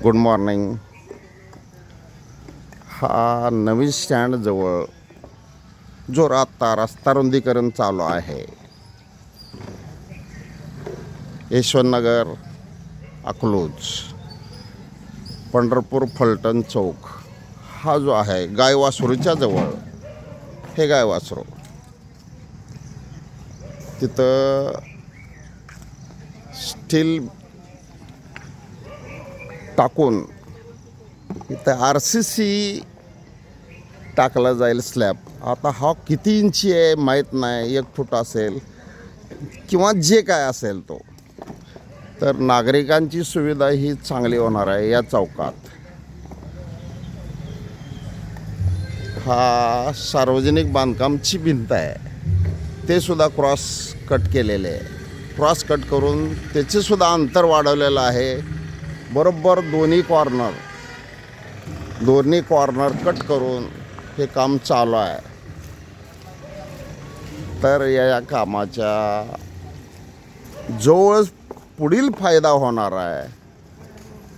Good morning. हा नवीन स्टँडजवळ जोरात रस्ता रुंदीकरण चालू आहे. यशवंतनगर, अकलूज, पंढरपूर, फलटण चौक हा जो आहे गायवासरूच्या जवळ हे गायवासरू तिथं स्टील टाकून इथं RCC टाकला जाईल स्लॅब. आता हा किती इंची आहे माहीत नाही, 1 फूट असेल किंवा जे काय असेल तो. तर नागरिकांची सुविधा ही चांगली होणार आहे. या चौकात हा सार्वजनिक बांधकामची भिंत आहे, ते सुद्धा क्रॉस कट केलेले आहे. क्रॉस कट करून त्याचे सुद्धा अंतर वाढवलेलं आहे. बरोबर दोन्ही कॉर्नर कट करून हे काम चालू आहे. तर या कामाच्या जवळ पुढील फायदा होणार आहे.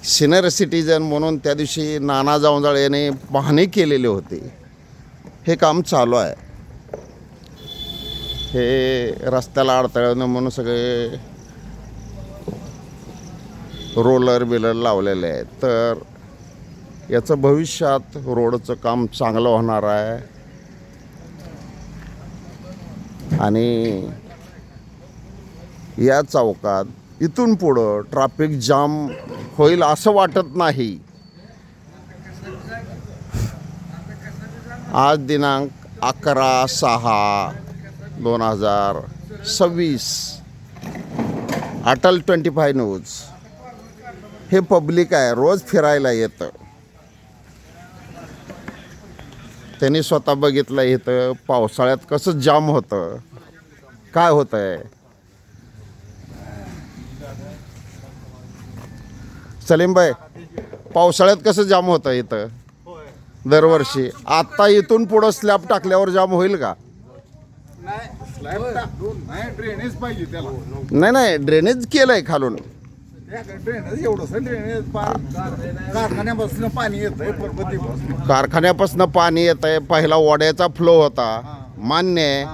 सिनियर सिटीजन म्हणून त्या दिवशी नाना जावंजाळ याने पाहणी केलेली होती. हे काम चालू आहे. हे रस्त्याला अडथळा म्हणून सगळे रोलर बिलर लावलेले आहेत. तर याचं भविष्यात रोडचं काम चांगलं होणार आहे. आणि या चौकात इथून पुढं ट्रॅफिक जाम होईल असं वाटत नाही. आज दिनांक 11/6/2026. अटल 25 न्यूज. हे पब्लिक आहे, रोज फिरायला येतं. त्यांनी स्वतः बघितलं इथं पावसाळ्यात कसं जाम होतं, काय होतं आहे. सलीमभाई, पावसाळ्यात कसं जाम होतं इथं दरवर्षी. आता इथून पुढं स्लॅब टाकल्यावर जाम होईल का? ड्रेनेज पाहिजे त्याला. नाही, ड्रेनेज केलंय खालून. ड्रेनेज एवढंसं ड्रेनेज कारखान्यापासून पाणी येतंय, कारखान्यापासून पाणी येत आहे. पहिला ओढ्याचा फ्लो होता, मान्य आहे.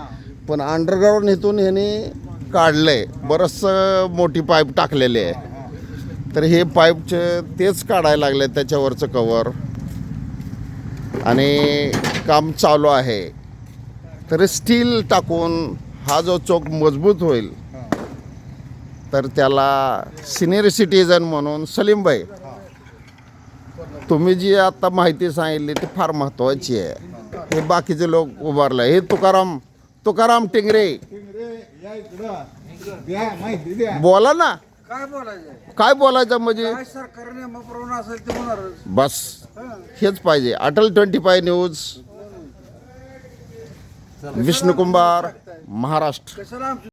पण अंडरग्राऊंड इथून ह्याने काढलंय, बरंचसं मोठी पाईप टाकलेली आहे. तर हे पाईपचे तेच काढायला लागले, त्याच्यावरचं कवर. आणि काम चालू आहे. तर स्टील टाकून हा जो चौक मजबूत होईल. तर त्याला सिनियर सिटीजन म्हणून सलीमभाई, तुम्ही जी आता माहिती सांगितली ती फार महत्त्वाची आहे. हे बाकीचे लोक उभारले. हे तुकाराम टिंगरे, बोला ना. काय बोलायचं म्हणजे बस हेच पाहिजे. अटल 25 न्यूज, विष्णुकुमार, महाराष्ट्र.